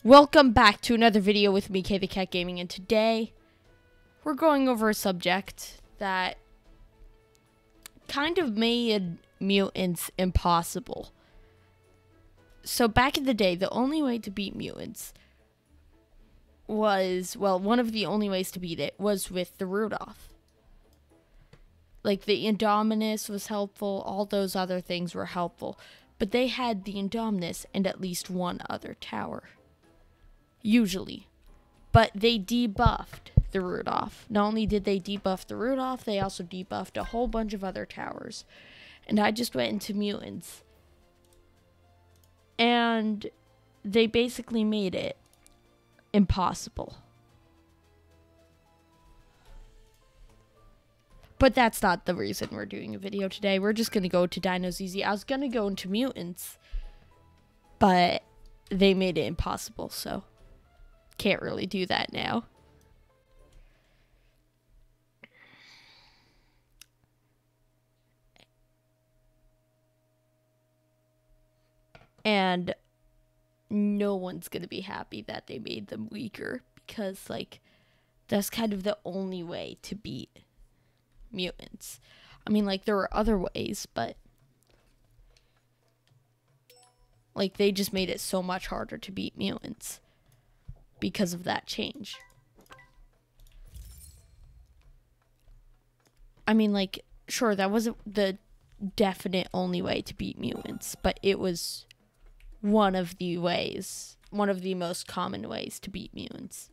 Welcome back to another video with me, K the Cat Gaming, and today we're going over a subject that kind of made mutants impossible. So back in the day, the only way to beat mutants was, well, one of the only ways to beat it was with the Rudolph. Like, the Indominus was helpful, all those other things were helpful, but they had the Indominus and at least one other tower. Usually. But they debuffed the Rudolph. Not only did they debuff the Rudolph, they also debuffed a whole bunch of other towers. And I just went into mutants. And they basically made it impossible. But that's not the reason we're doing a video today. We're just going to go to Dinos Easy. I was going to go into mutants, but they made it impossible, so can't really do that now. And no one's going to be happy that they made them weaker, because, like, that's kind of the only way to beat mutants. I mean, like, there were other ways, but, like, they just made it so much harder to beat mutants because of that change. I mean, like, sure, that wasn't the definite only way to beat mutants, but it was one of the ways, one of the most common ways to beat mutants.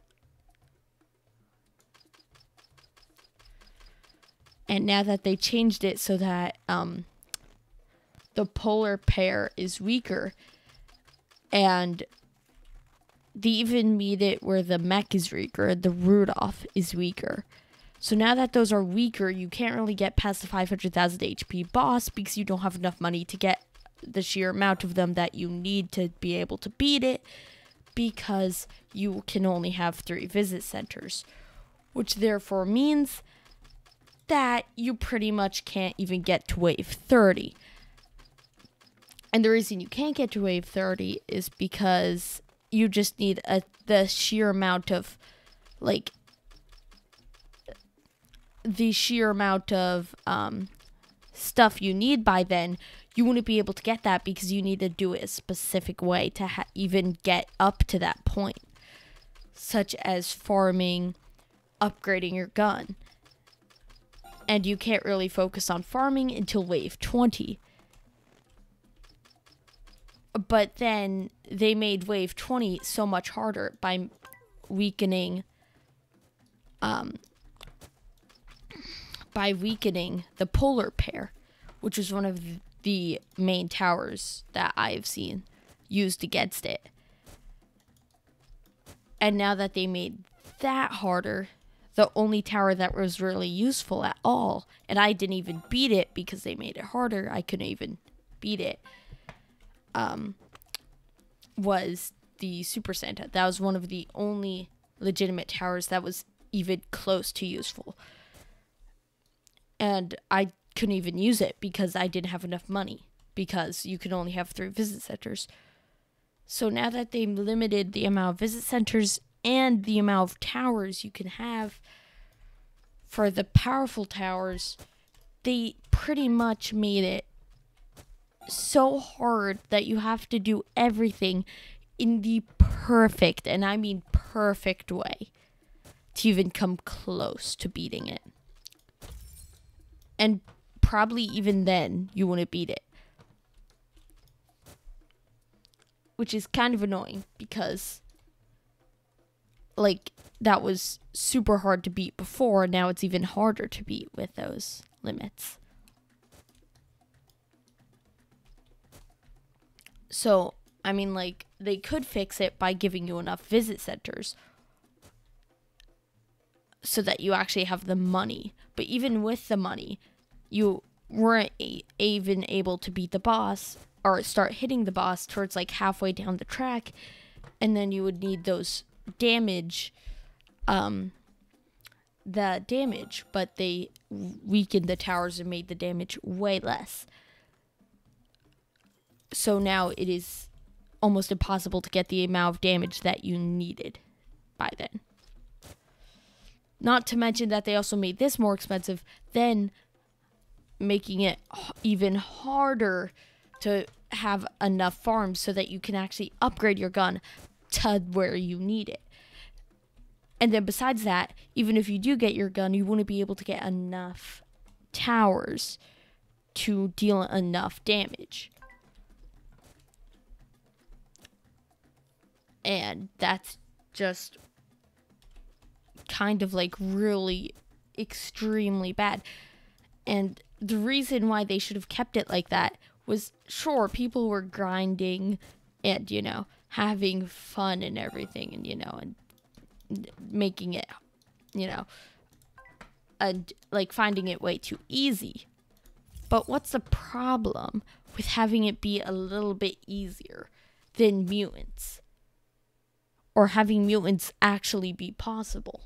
And now that they changed it so that the polar pair is weaker, and they even made it where the mech is weaker, the Rudolph is weaker. So now that those are weaker, you can't really get past the 500,000 HP boss because you don't have enough money to get the sheer amount of them that you need to be able to beat it, because you can only have 3 visit centers, which therefore means that you pretty much can't even get to wave 30. And the reason you can't get to wave 30 is because you just need the sheer amount of, like, the sheer amount of stuff you need by then. You wouldn't be able to get that because you need to do it a specific way to even get up to that point, such as farming, upgrading your gun. And you can't really focus on farming until wave 20. But then they made wave 20 so much harder by weakening the polar pair, which is one of the main towers that I've seen used against it. And now that they made that harder, the only tower that was really useful at all, and I didn't even beat it because they made it harder, I couldn't even beat it, was the Super Santa. That was one of the only legitimate towers that was even close to useful. And I couldn't even use it because I didn't have enough money, because you can only have 3 visit centers. So now that they limited the amount of visit centers and the amount of towers you can have for the powerful towers, they pretty much made it so hard that you have to do everything in the perfect, and I mean perfect, way to even come close to beating it. And probably even then, you wouldn't beat it. Which is kind of annoying, because, like, that was super hard to beat before, now it's even harder to beat with those limits. So, I mean, like, they could fix it by giving you enough visit centers so that you actually have the money. But even with the money, you weren't even able to beat the boss or start hitting the boss towards, like, halfway down the track, and then you would need those damage, the damage, but they weakened the towers and made the damage way less. So now it is almost impossible to get the amount of damage that you needed by then. Not to mention that they also made this more expensive, then making it even harder to have enough farms so that you can actually upgrade your gun to where you need it. And then besides that, even if you do get your gun, you wouldn't be able to get enough towers to deal enough damage. And that's just kind of like really extremely bad. And the reason why they should have kept it like that was, sure, people were grinding and, you know, having fun and everything, and, you know, and making it, you know, and like finding it way too easy. But what's the problem with having it be a little bit easier than mutants? Or having mutants actually be possible?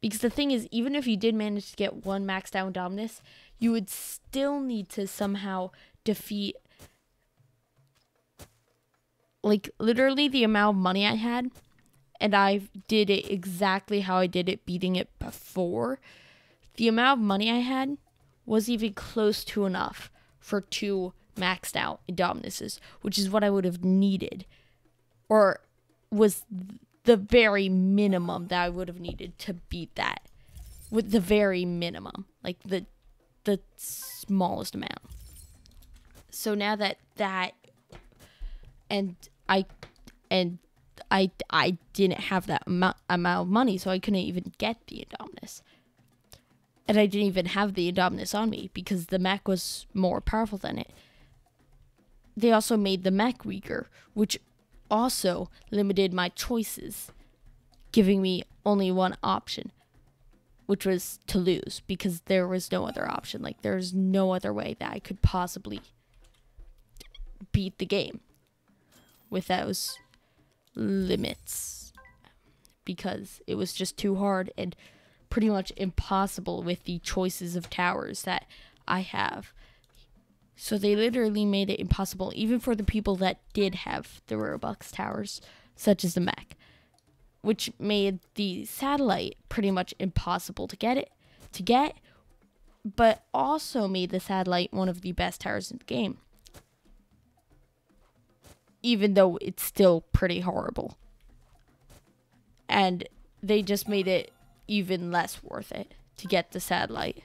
Because the thing is, even if you did manage to get one maxed out Indominus, you would still need to somehow defeat, like, literally the amount of money I had, and I did it exactly how I did it, beating it before. The amount of money I had was even close to enough for 2 maxed out Indominuses, which is what I would have needed, or was the very minimum that I would have needed to beat that, with the very minimum, like the smallest amount. So now that and I didn't have that amount of money, so I couldn't even get the Indominus. And I didn't even have the Indominus on me because the mech was more powerful than it. They also made the mech weaker, which also limited my choices, giving me only one option, which was to lose, because there was no other option. Like, there's no other way that I could possibly beat the game with those limits, because it was just too hard and pretty much impossible with the choices of towers that I have. So they literally made it impossible, even for the people that did have the Robux towers, such as the mech, which made the satellite pretty much impossible to get, but also made the satellite one of the best towers in the game, even though it's still pretty horrible. And they just made it even less worth it to get the satellite.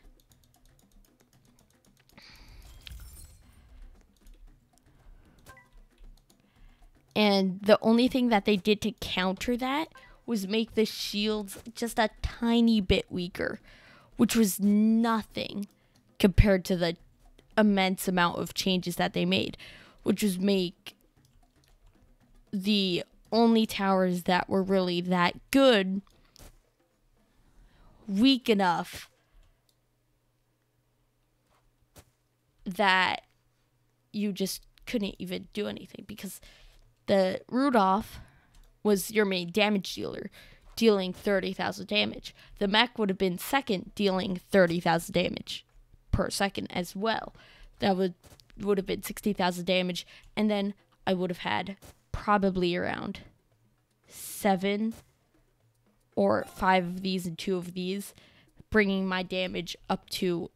And the only thing that they did to counter that was make the shields just a tiny bit weaker, which was nothing compared to the immense amount of changes that they made, which was make the only towers that were really that good weak enough that you just couldn't even do anything, because the Rudolph was your main damage dealer, dealing 30,000 damage. The mech would have been second, dealing 30,000 damage per second as well. That would have been 60,000 damage, and then I would have had probably around 7 or 5 of these and 2 of these, bringing my damage up to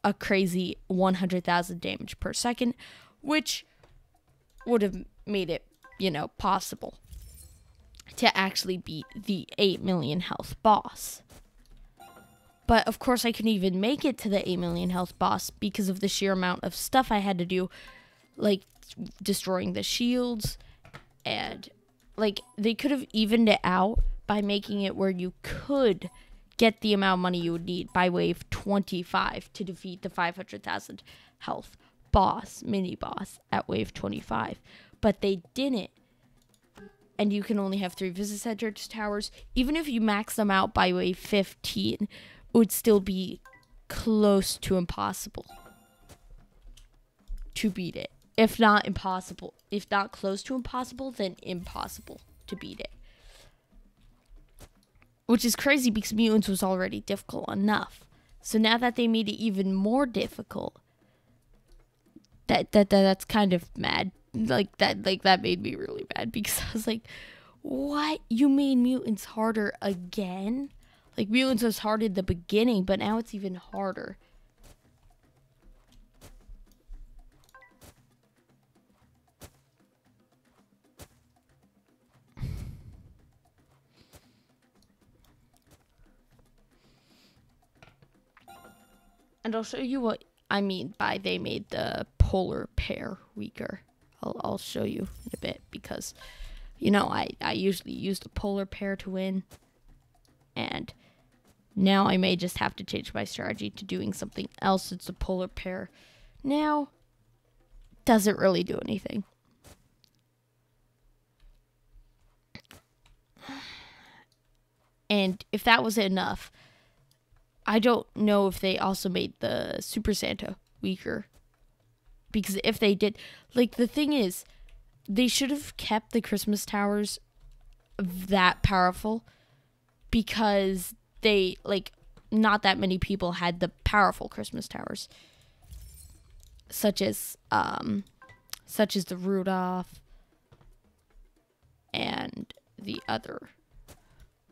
a crazy 100,000 damage per second, which would have made it, you know, possible to actually beat the 8 million health boss. But of course I couldn't even make it to the 8 million health boss because of the sheer amount of stuff I had to do, like destroying the shields, and like they could have evened it out by making it where you could get the amount of money you would need by wave 25 to defeat the 500,000 health boss, mini boss at wave 25. But they didn't. And you can only have 3 visit center towers. Even if you max them out by wave 15, it would still be close to impossible to beat it. If not impossible, if not close to impossible, then impossible to beat it. Which is crazy because mutants was already difficult enough. So now that they made it even more difficult, that's kind of mad. that made me really mad because I was like, what? You made mutants harder again? Like, mutants was hard at the beginning, but now it's even harder. And I'll show you what I mean by they made the polar pair weaker. I'll show you in a bit because, you know, I usually use the polar pair to win. And now I may just have to change my strategy to doing something else. It's a polar pair now doesn't really do anything. And if that was enough, I don't know if they also made the Super Santa weaker. Because if they did, like, the thing is, they should have kept the Christmas towers that powerful because they, like, not that many people had the powerful Christmas towers. Such as the Rudolph and the other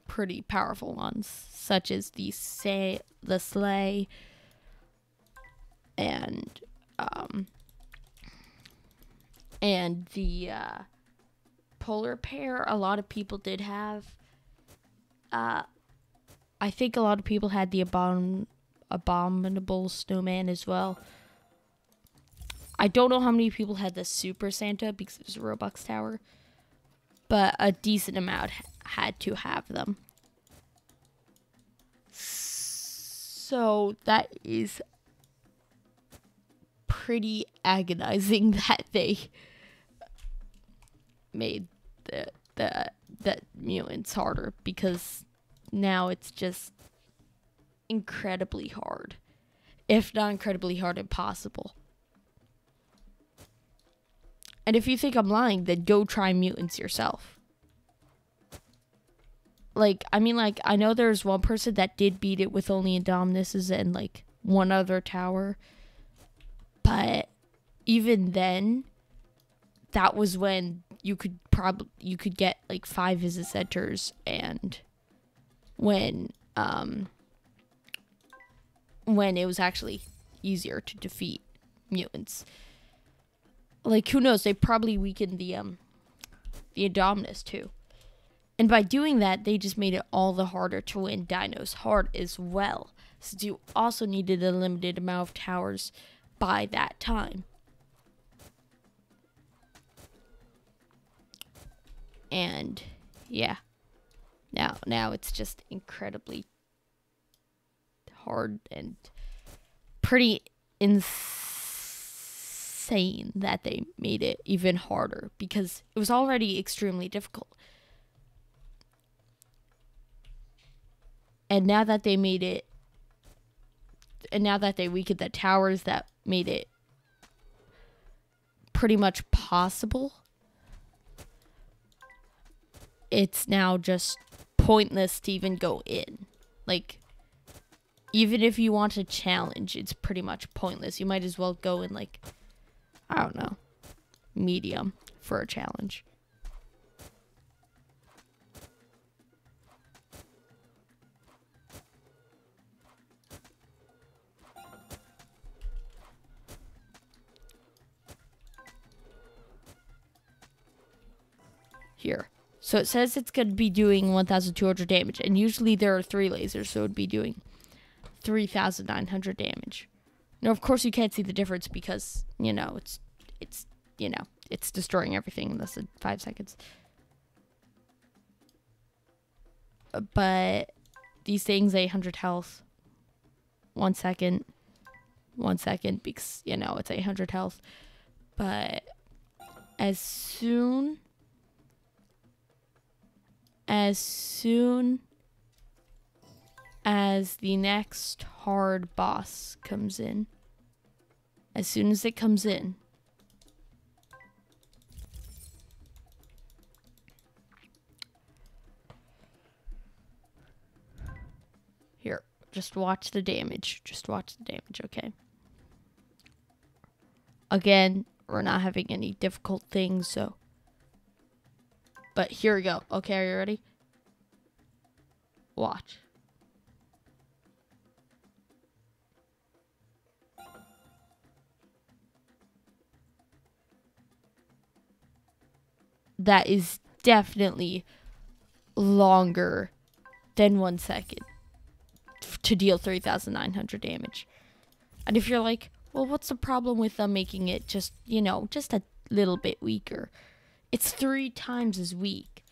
pretty powerful ones, such as the sleigh and the polar pair. A lot of people did have. I think a lot of people had the abominable snowman as well. I don't know how many people had the Super Santa because it was a Robux tower, but a decent amount had to have them. So that is pretty agonizing that they made the mutants harder, because now it's just incredibly hard, if not incredibly hard, impossible. And if you think I'm lying, then go try mutants yourself. Like, I mean, like, I know there's one person that did beat it with only Indominuses and, like, one other tower. But even then, that was when you could get, like, 5 visit centers, and when it was actually easier to defeat mutants. Like, who knows? They probably weakened the Indominus too. And by doing that, they just made it all the harder to win dinos hard as well, since you also needed a limited amount of towers by that time. And yeah, now it's just incredibly hard and pretty insane that they made it even harder, because it was already extremely difficult. And now that they made it, and now that they weakened the towers, that made it pretty much possible, it's now just pointless to even go in. Like, even if you want a challenge, it's pretty much pointless. You might as well go in, like, I don't know, medium for a challenge. Here. So it says it's going to be doing 1,200 damage, and usually there are 3 lasers, so it would be doing 3,900 damage. Now, of course, you can't see the difference because, you know, it's destroying everything in less than 5 seconds. But these things, 800 health, 1 second, because, you know, it's 800 health. But as soon as the next hard boss comes in, as soon as it comes in, here, just watch the damage, okay? Again, we're not having any difficult things, so. But here we go. Okay, are you ready? Watch. That is definitely longer than 1 second to deal 3,900 damage. And if you're like, well, what's the problem with them making it just, you know, just a little bit weaker? It's 3 times as weak.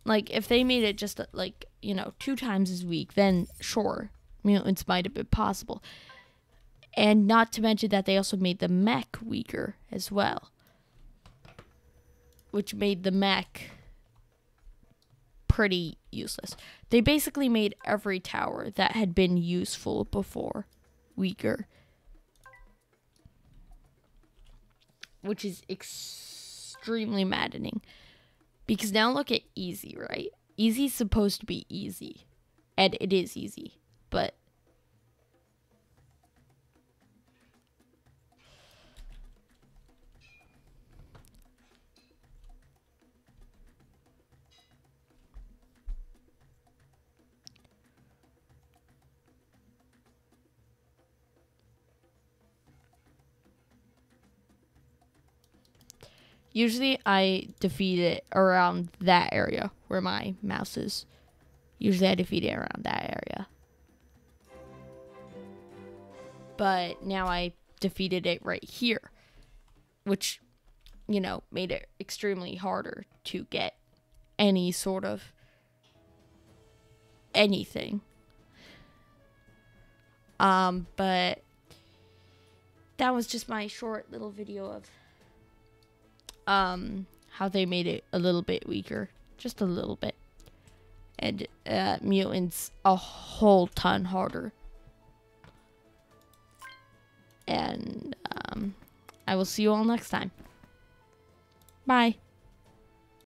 Like, if they made it just, like, you know, 2 times as weak, then sure, mutants might have been possible. And not to mention that they also made the mech weaker as well, which made the mech pretty useless. They basically made every tower that had been useful before weaker, which is extremely maddening. Because now look at easy, right? Easy's supposed to be easy, and it is easy, but usually I defeat it around that area where my mouse is. Usually I defeat it around that area. But now I defeated it right here, which, you know, made it extremely harder to get any sort of anything. But that was just my short little video of how they made it a little bit weaker, just a little bit, and mutants a whole ton harder. And I will see you all next time. Bye.